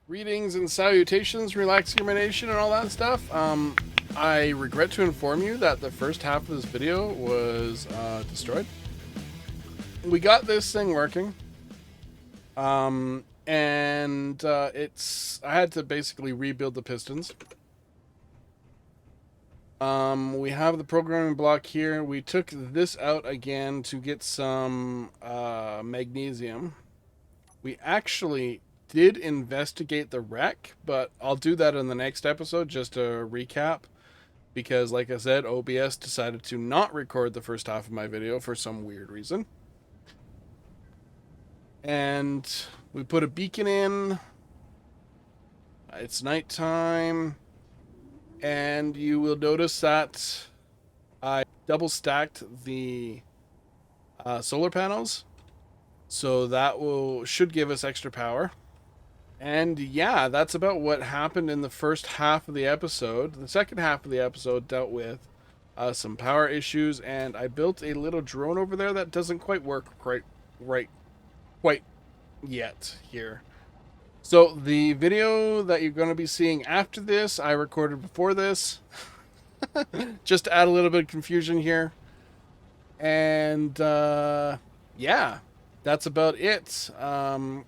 Greetings and salutations, relaxing rumination, and all that stuff. I regret to inform you that the first half of this video was destroyed. We got this thing working, and I had to basically rebuild the pistons. We have the programming block here. We took this out again to get some magnesium. We actually did investigate the wreck, but I'll do that in the next episode just to recap. Because, like I said, OBS decided to not record the first half of my video for some weird reason. And we put a beacon in. It's nighttime. And you will notice that I double stacked the solar panels. So that should give us extra power. And yeah, that's about what happened in the first half of the episode. The second half of the episode dealt with some power issues, and I built a little drone over there that doesn't quite work quite yet here. So the video that you're going to be seeing after this, I recorded before this, just to add a little bit of confusion here. And yeah, that's about it.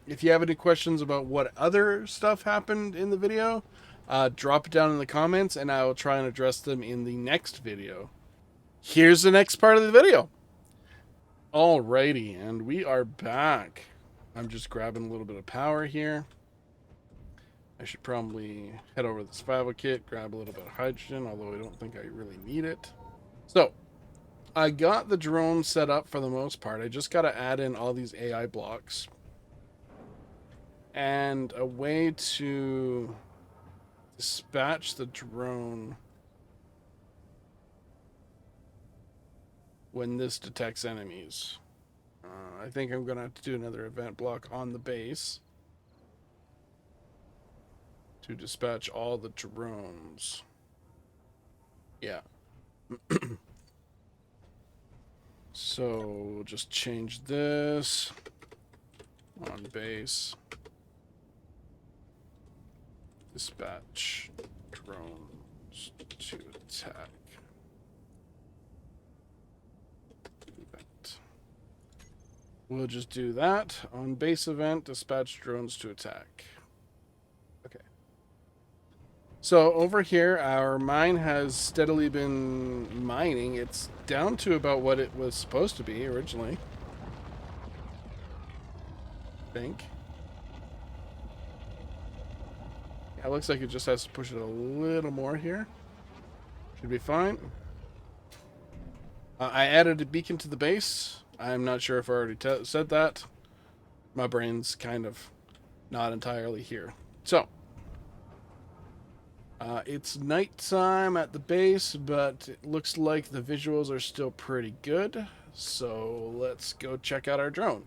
If you have any questions about what other stuff happened in the video, drop it down in the comments and I will try and address them in the next video. Here's the next part of the video. Alrighty, and we are back. I'm just grabbing a little bit of power here. I should probably head over to the survival kit, grab a little bit of hydrogen, although I don't think I really need it. So, I got the drone set up for the most part. I just got to add in all these AI blocks. And a way to dispatch the drone when this detects enemies. I think I'm going to have to do another event block on the base to dispatch all the drones. Yeah. So we'll just change this on base. Dispatch drones to attack. Event. We'll just do that on base event. Dispatch drones to attack. Okay. So over here, our mine has steadily been mining. It's down to about what it was supposed to be originally. I think. Yeah, it looks like it just has to push it a little more here. Should be fine. I added a beacon to the base. I'm not sure if I already said that. My brain's kind of not entirely here. So, it's nighttime at the base, but it looks like the visuals are still pretty good. So let's go check out our drone.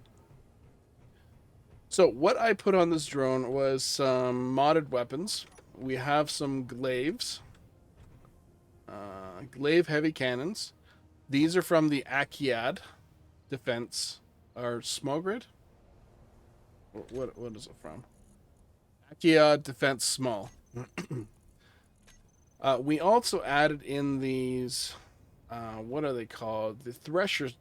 So what I put on this drone was some modded weapons. We have some glaives. Glaive heavy cannons. These are from the MacLeod defense, or small grid? What is it from? MacLeod defense small. We also added in these, what are they called? The Thresher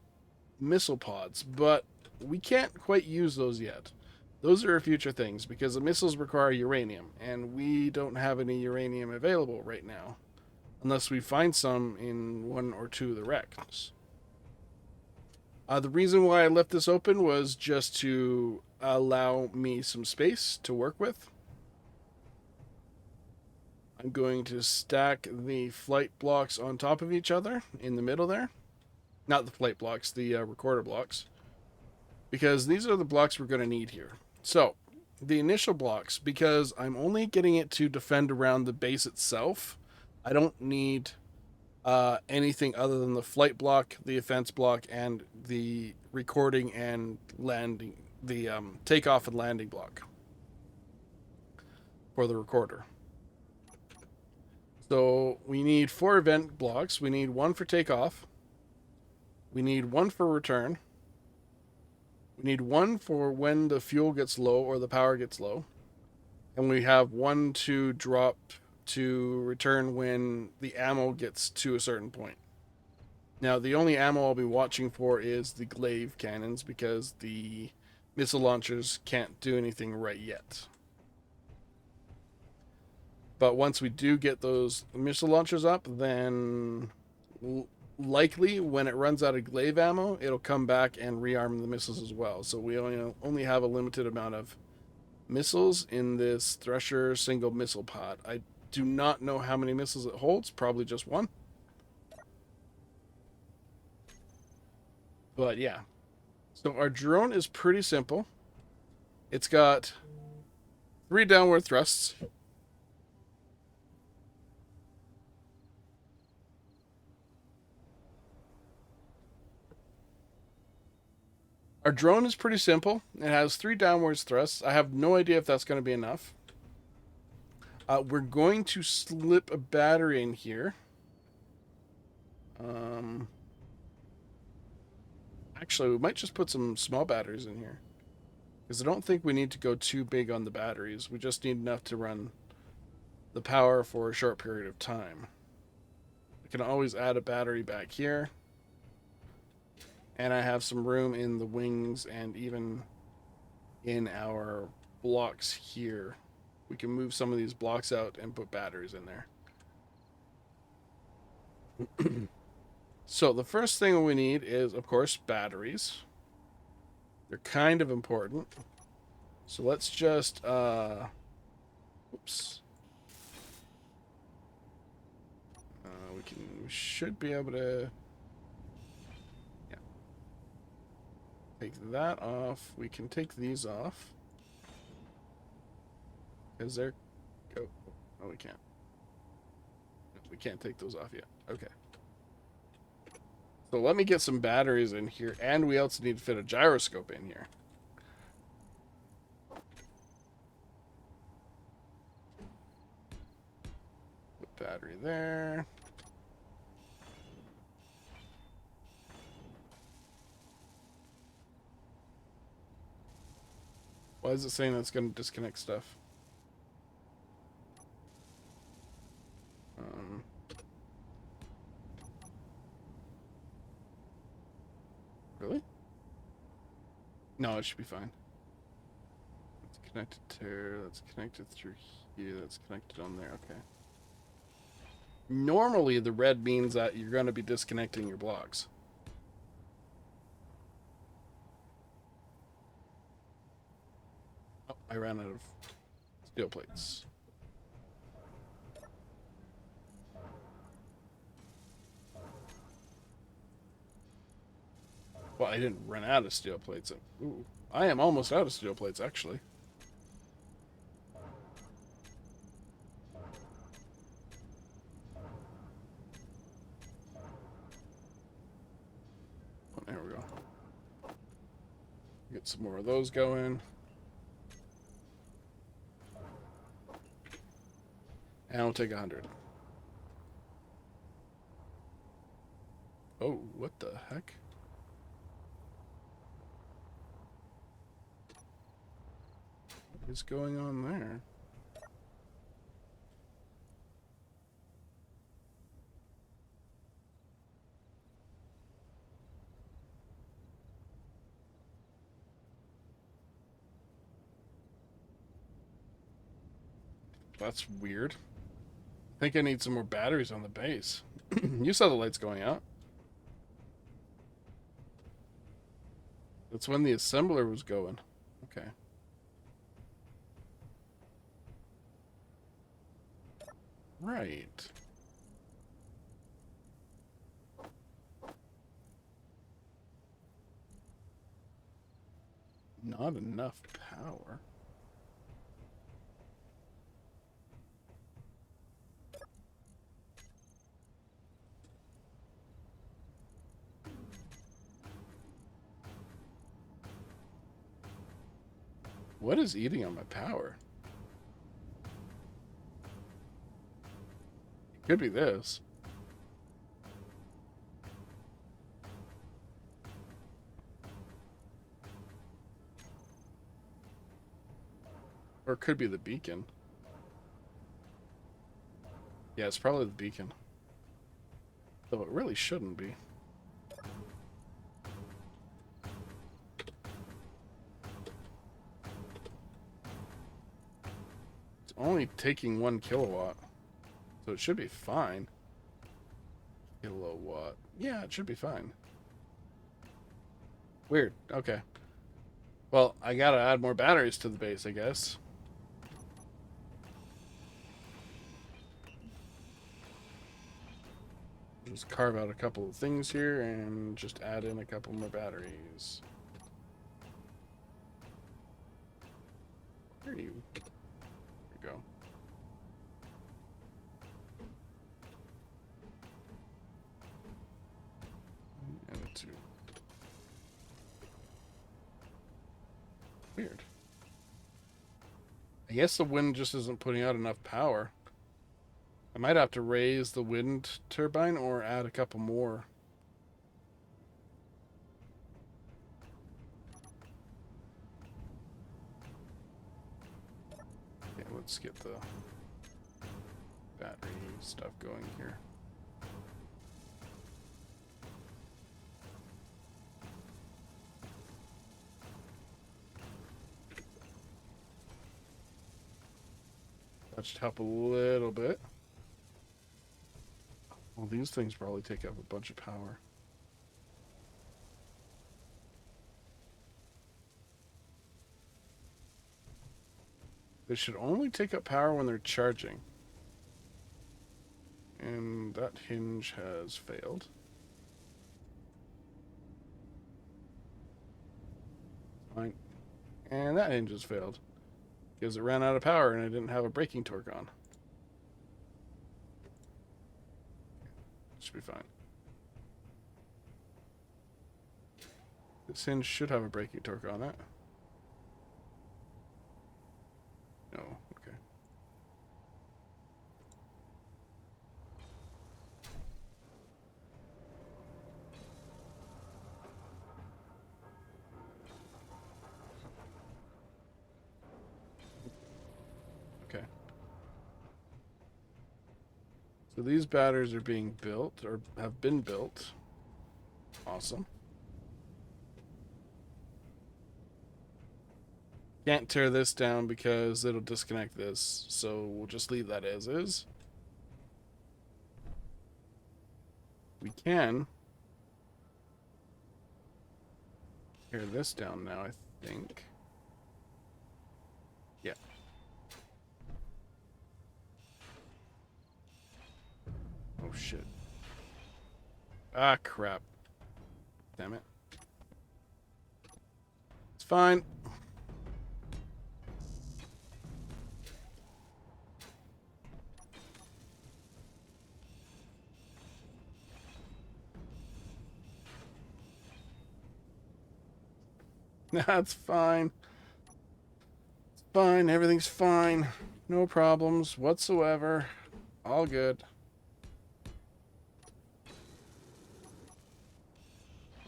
missile pods, but we can't quite use those yet. Those are future things because the missiles require uranium, and we don't have any uranium available right now, unless we find some in one or two of the wrecks. The reason why I left this open was just to allow me some space to work with. I'm going to stack the flight blocks on top of each other in the middle there. Not the flight blocks, the recorder blocks. Because these are the blocks we're going to need here. So, the initial blocks, because I'm only getting it to defend around the base itself, I don't need anything other than the flight block, the offense block, and the recording and landing, the takeoff and landing block for the recorder. So we need 4 event blocks. We need 1 for takeoff. We need 1 for return. We need 1 for when the fuel gets low or the power gets low. and we have 1-2 drop to return when the ammo gets to a certain point. Now, the only ammo I'll be watching for is the glaive cannons because the missile launchers can't do anything right yet. But once we do get those missile launchers up, then likely when it runs out of glaive ammo, it'll come back and rearm the missiles as well. So we only have a limited amount of missiles in this Thresher single missile pod. I do not know how many missiles it holds, probably just one. But yeah. So our drone is pretty simple. It's got 3 downward thrusts. Our drone is pretty simple. It has 3 downwards thrusts. I have no idea if that's going to be enough. We're going to slip a battery in here. Actually, we might just put some small batteries in here. Because I don't think we need to go too big on the batteries. We just need enough to run the power for a short period of time. We can always add a battery back here. And I have some room in the wings and even in our blocks here. We can move some of these blocks out and put batteries in there. So the first thing we need is, of course, batteries. They're kind of important. So let's just, oops. We should be able to, yeah. Take that off. We can take these off. Is there, oh, no, we can't. We can't take those off yet. Okay. So let me get some batteries in here, and we also need to fit a gyroscope in here. Put battery there. Why is it saying that's going to disconnect stuff? Really? No, it should be fine. It's connected to, that's connected through here, that's connected on there, okay. Normally, the red means that you're going to be disconnecting your blocks. Oh, I ran out of steel plates. Well, I didn't run out of steel plates. Ooh, I am almost out of steel plates, actually. Oh, there we go. Get some more of those going. And I'll take 100. Oh, what the heck? What is going on there? That's weird. I think I need some more batteries on the base. You saw the lights going out. That's when the assembler was going. Okay. Right. Not enough power. What is eating on my power? It could be this. Or it could be the beacon. Yeah, it's probably the beacon. Though it really shouldn't be. It's only taking 1 kilowatt. So it should be fine. Kilowatt. Yeah, it should be fine. Weird. Okay. Well, I gotta add more batteries to the base, I guess. Just carve out a couple of things here and just add in a couple more batteries. Where are you? There you go. And a 2. Weird. I guess the wind just isn't putting out enough power. I might have to raise the wind turbine or add a couple more. Okay, let's get the battery stuff going here. That should help a little bit. Well, these things probably take up a bunch of power. They should only take up power when they're charging. And that hinge has failed. Fine. And that hinge has failed. Because it ran out of power and I didn't have a braking torque on. Should be fine. This hinge should have a braking torque on it. No, okay. Okay. So these batteries are being built, or have been built. Awesome. Can't tear this down because it'll disconnect this, so we'll just leave that as is. We can tear this down now, I think. Yeah. Oh shit. Ah, crap. Damn it. It's fine. That's fine. It's fine. Everything's fine. No problems whatsoever. All good.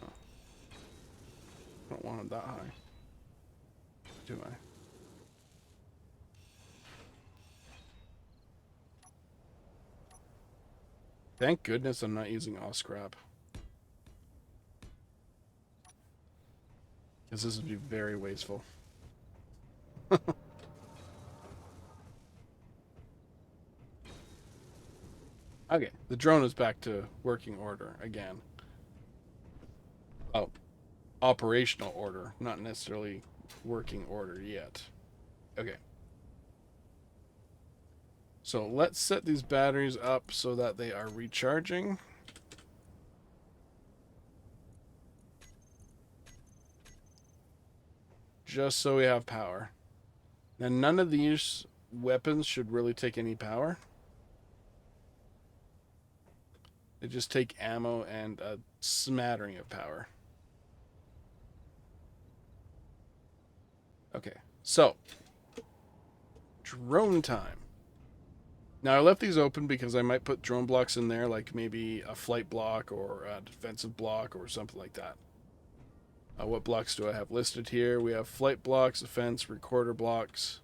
Oh. I don't want it that high. Do I? Thank goodness I'm not using all scrap. Because this would be very wasteful. Okay, the drone is back to working order again. Oh, operational order, not necessarily working order yet. Okay. So let's set these batteries up so that they are recharging. Just so we have power. Now, none of these weapons should really take any power. They just take ammo and a smattering of power. Okay, so drone time. Now, I left these open because I might put drone blocks in there, like maybe a flight block or a defensive block or something like that. What blocks do I have listed here? We have flight blocks, defense, recorder blocks.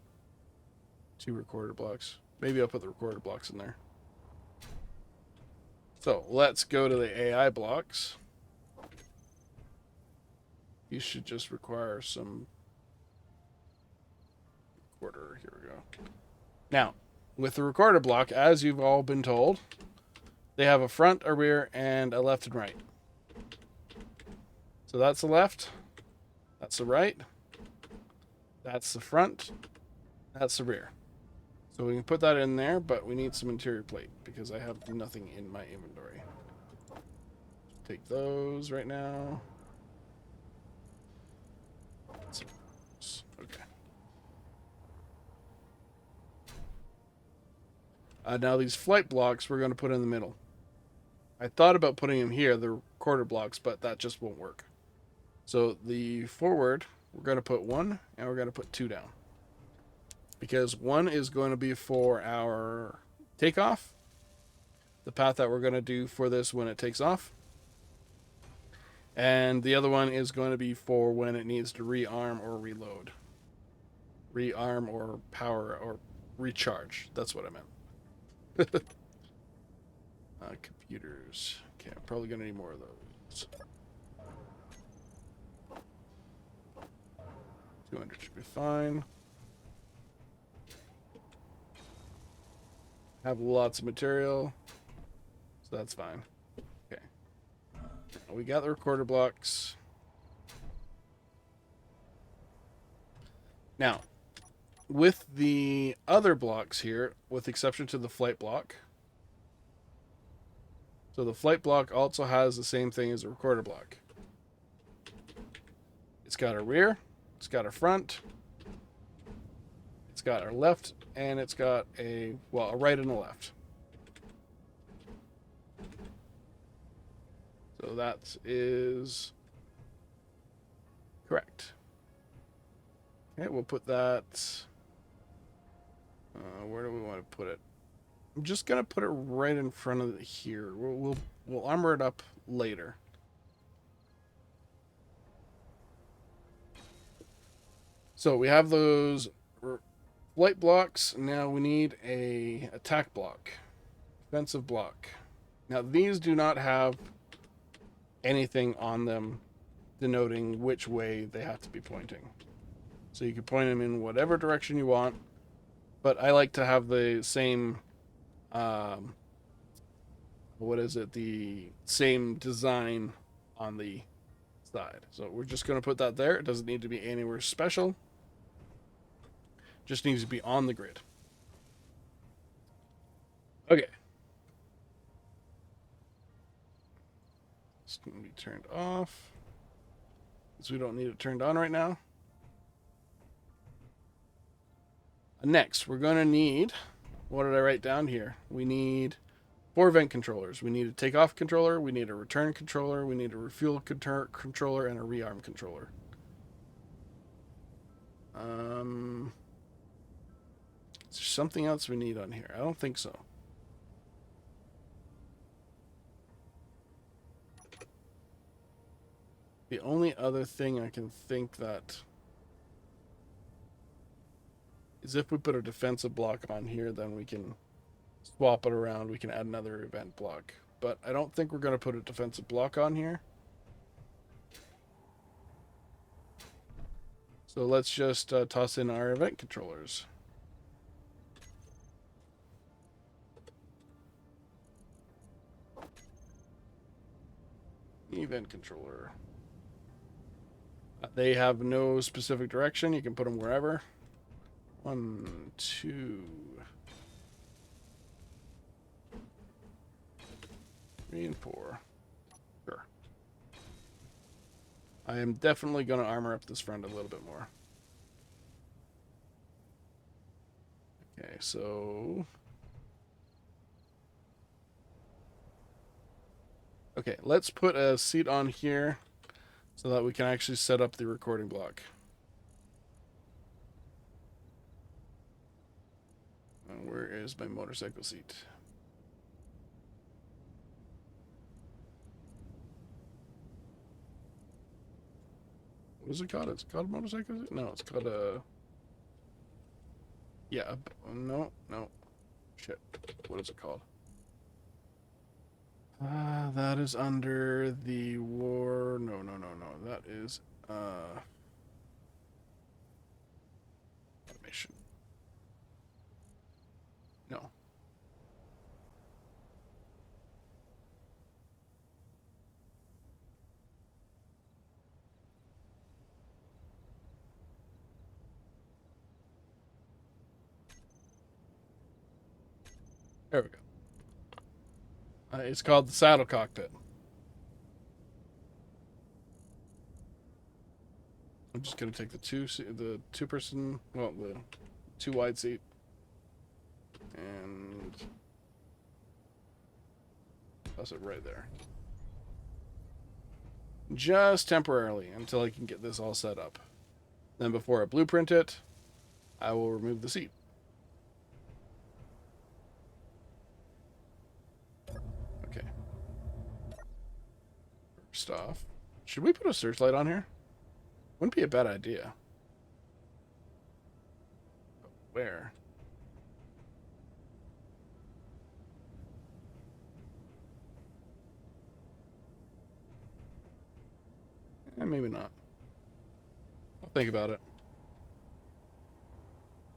2 recorder blocks. Maybe I'll put the recorder blocks in there. So let's go to the AI blocks. You should just require some recorder. Here we go. Now, with the recorder block, as you've all been told, they have a front, a rear, and a left and right. So that's the left, that's the right, that's the front, that's the rear. So we can put that in there, but we need some interior plate because I have nothing in my inventory. Take those right now. Okay. Now these flight blocks we're going to put in the middle. I thought about putting them here, the recorder blocks, but that just won't work. So the forward, we're going to put 1 and we're going to put 2 down. Because 1 is going to be for our takeoff, the path that we're going to do for this when it takes off. And the other one is going to be for when it needs to rearm or reload. Rearm or power or recharge. That's what I meant. Computers. Okay, I'm probably going to need more of those. 200 should be fine. Have lots of material, so that's fine. Okay. We got the recorder blocks. Now, with the other blocks here, with exception to the flight block, so the flight block also has the same thing as the recorder block. It's got a rear, it's got a front, it's got our left, and it's got a right and a left. So that is correct. Okay, we'll put that. Where do we want to put it? I'm just gonna put it right in front of here. We'll armor it up later. So we have those flight blocks. Now we need a attack block, defensive block. Now these do not have anything on them denoting which way they have to be pointing. So you can point them in whatever direction you want, but I like to have the same, the same design on the side. So we're just going to put that there. It doesn't need to be anywhere special. Just needs to be on the grid. Okay. It's going to be turned off, because we don't need it turned on right now. Next, we're going to need, what did I write down here? We need 4 vent controllers. We need a takeoff controller, we need a return controller, we need a refuel controller, and a rearm controller. Is there something else we need on here? I don't think so. The only other thing I can think that is if we put a defensive block on here, then we can swap it around. We can add another event block. But I don't think we're going to put a defensive block on here. So let's just toss in our event controllers. Event controller. They have no specific direction. You can put them wherever. 1, 2, 3, and 4. Sure. I am definitely going to armor up this front a little bit more. Okay, so... Okay, let's put a seat on here so that we can actually set up the recording block. Where is my motorcycle seat? What is it called? It's called a motorcycle seat? No, it's called a... Yeah. No. No. Shit. What is it called? That is under the war. No. No. No. No. That is automation. No. There we go. It's called the saddle cockpit. I'm just gonna take the two person, well, the two wide seat, and toss it right there. Just temporarily until I can get this all set up. Then before I blueprint it, I will remove the seat. Okay. First off, should we put a searchlight on here? Wouldn't be a bad idea. Where? Maybe not. I'll think about it.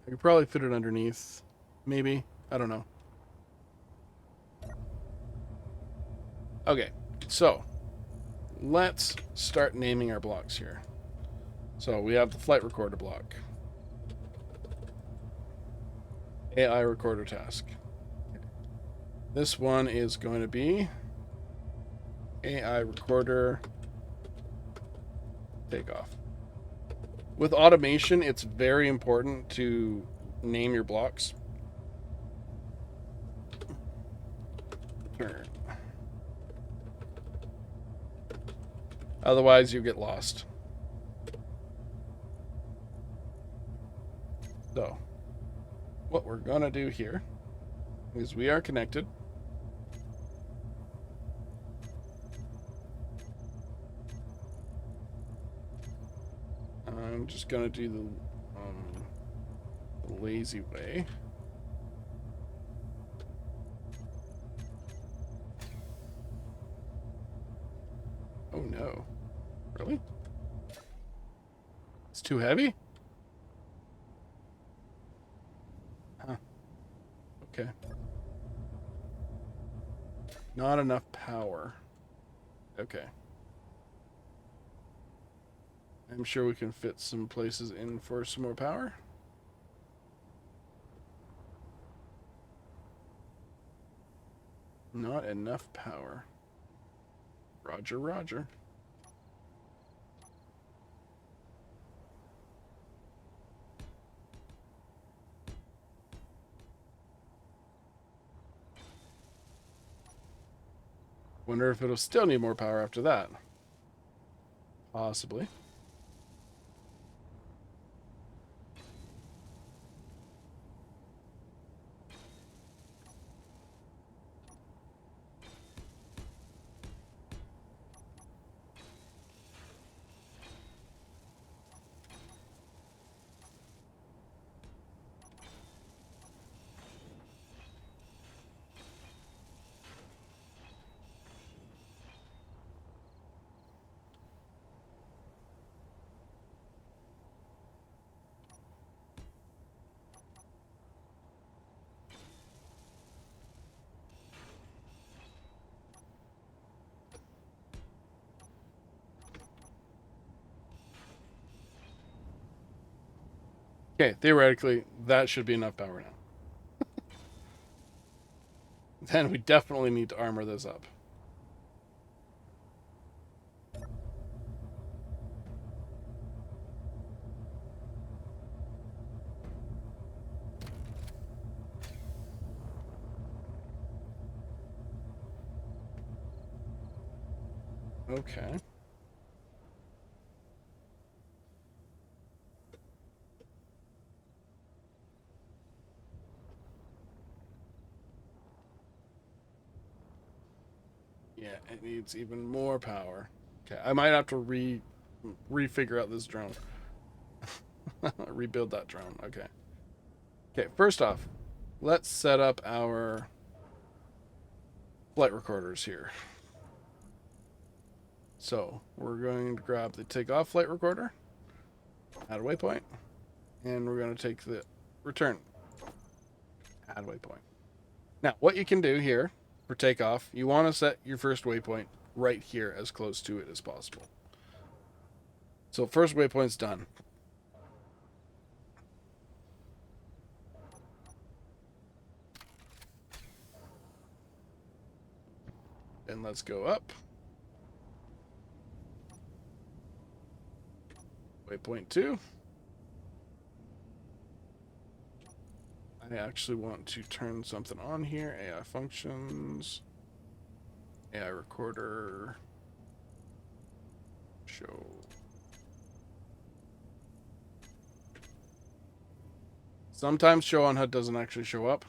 I could probably fit it underneath. Maybe. I don't know. Okay, so let's start naming our blocks here. So we have the flight recorder block. AI recorder task. This one is going to be AI recorder takeoff. With automation, it's very important to name your blocks. Turn. Otherwise, you get lost. So, what we're going to do here is we are connected. I'm just going to do the lazy way. Oh no. Really? It's too heavy? Huh. Okay. Not enough power. Okay. I'm sure we can fit some places in for some more power. Not enough power. Roger, roger. Wonder if it'll still need more power after that. Possibly. Okay, theoretically, that should be enough power now. Then we definitely need to armor this up. Okay. Yeah, it needs even more power. Okay, I might have to refigure out this drone. Rebuild that drone. Okay. Okay, first off, let's set up our flight recorders here. So we're going to grab the takeoff flight recorder, add a waypoint, and we're going to take the return, add waypoint. Now, what you can do here for takeoff, you want to set your first waypoint right here as close to it as possible. So first waypoint's done. And let's go up. Waypoint 2. I actually want to turn something on here. AI functions. AI recorder. Show. Sometimes show on HUD doesn't actually show up.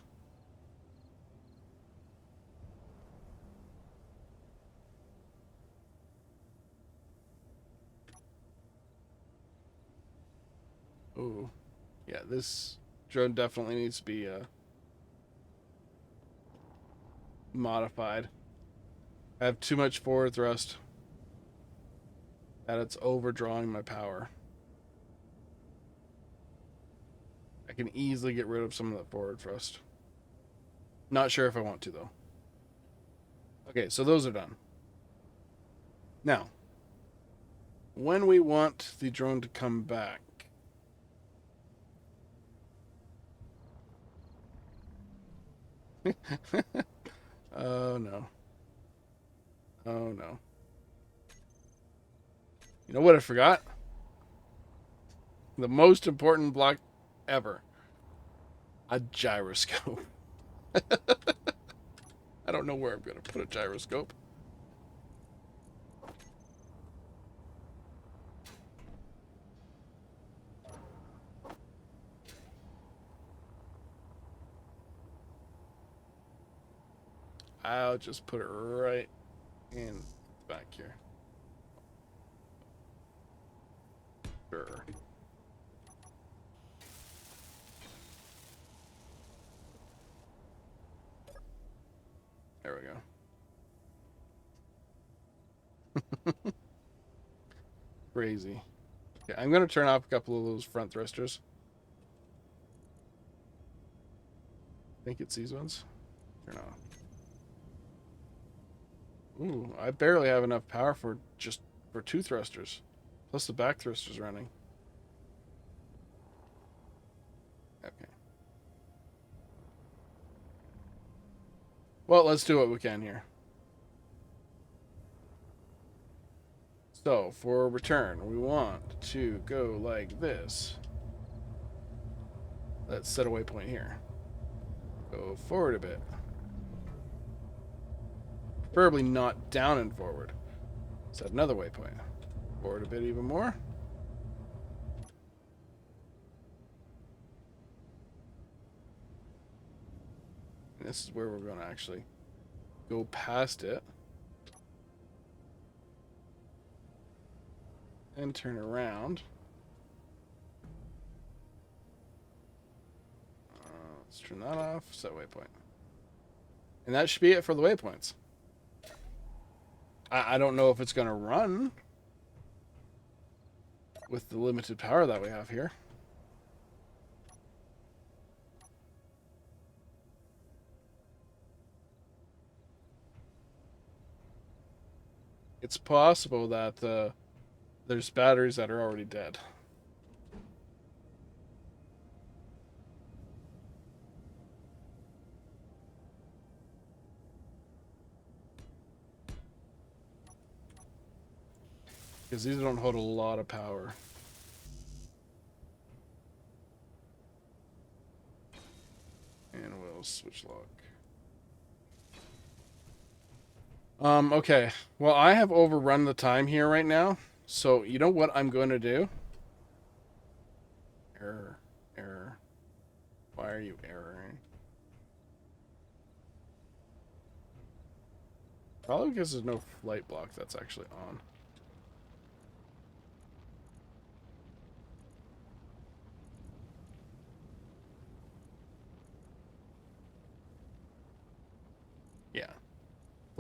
Oh, yeah, this drone definitely needs to be modified. I have too much forward thrust. And it's overdrawing my power. I can easily get rid of some of that forward thrust. Not sure if I want to, though. Okay, so those are done. Now, when we want the drone to come back, oh no. Oh no. You know what I forgot? The most important block ever. A gyroscope. I don't know where I'm going to put a gyroscope. I'll just put it right in the back here. Sure. There we go. Crazy. Okay, I'm going to turn off a couple of those front thrusters. I think it's these ones. Turn off. Ooh, I barely have enough power for two thrusters. Plus the back thrusters running. Okay. Well, let's do what we can here. So, for return, we want to go like this. Let's set a waypoint here. Go forward a bit. Preferably not down and forward. Set another waypoint. Forward a bit even more. And this is where we're going to actually go past it. And turn around. Let's turn that off. Set waypoint. And that should be it for the waypoints. I don't know if it's going to run with the limited power that we have here. It's possible that there's batteries that are already dead. Because these don't hold a lot of power. And we'll switch lock. Okay. Well, I have overrun the time here right now. So, you know what I'm going to do? Error. Error. Why are you erroring? Probably because there's no flight block that's actually on.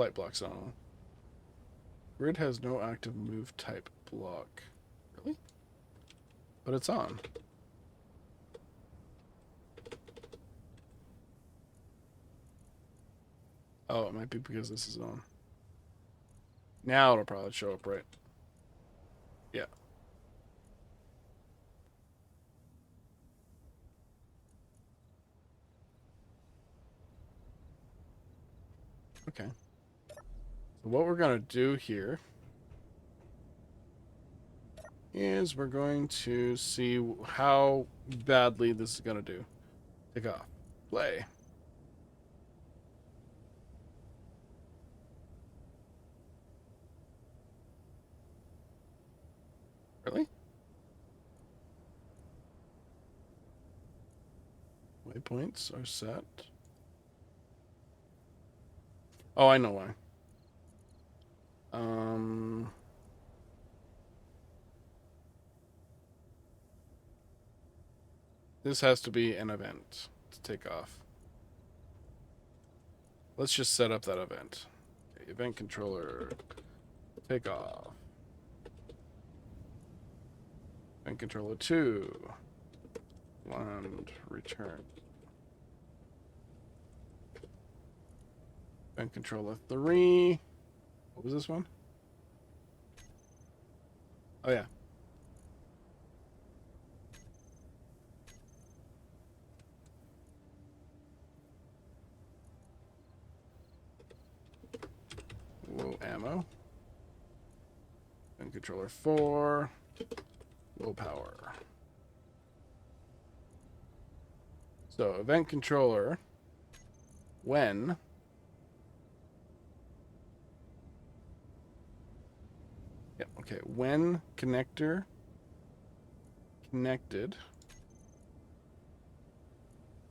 Flight block's on. Grid has no active move type block. Really? But it's on. Oh, it might be because this is on. Now it'll probably show up, right? Yeah. Okay. So what we're going to do here is we're going to see how badly this is going to do. Take off. Play. Really? Waypoints are set. Oh, I know why. This has to be an event to take off. Let's just set up that event. Okay, event controller, take off. Event controller 2, land, return. Event controller 3. What was this one? Oh, yeah. Low ammo. Event controller 4. Low power. So, event controller, when okay, when connector connected.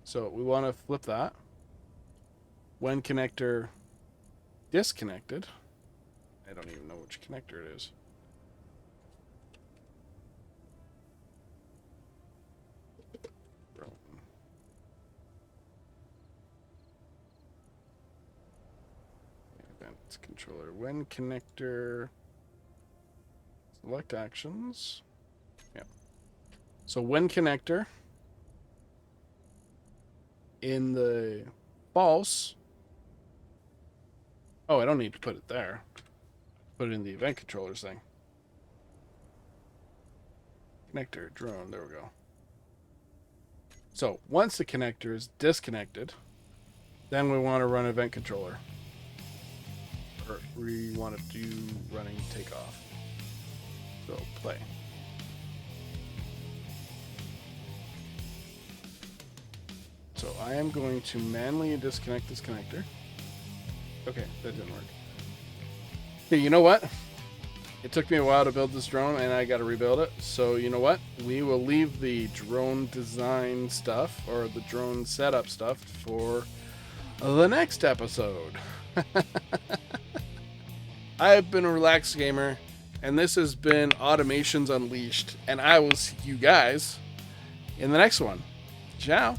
So we want to flip that. When connector disconnected. I don't even know which connector it is. Event controller. When connector. Select actions. Yeah. So when connector in the false. Oh, I don't need to put it there. Put it in the event controllers thing. Connector, drone, there we go. So once the connector is disconnected, then we want to run event controller. Or we want to do running takeoff. So play. So I am going to manually disconnect this connector. Okay, that didn't work. Okay, you know what? It took me a while to build this drone and I got to rebuild it. So you know what? We will leave the drone design stuff or the drone setup stuff for the next episode. I have been a relaxed gamer. And this has been Automations Unleashed. And I will see you guys in the next one. Ciao.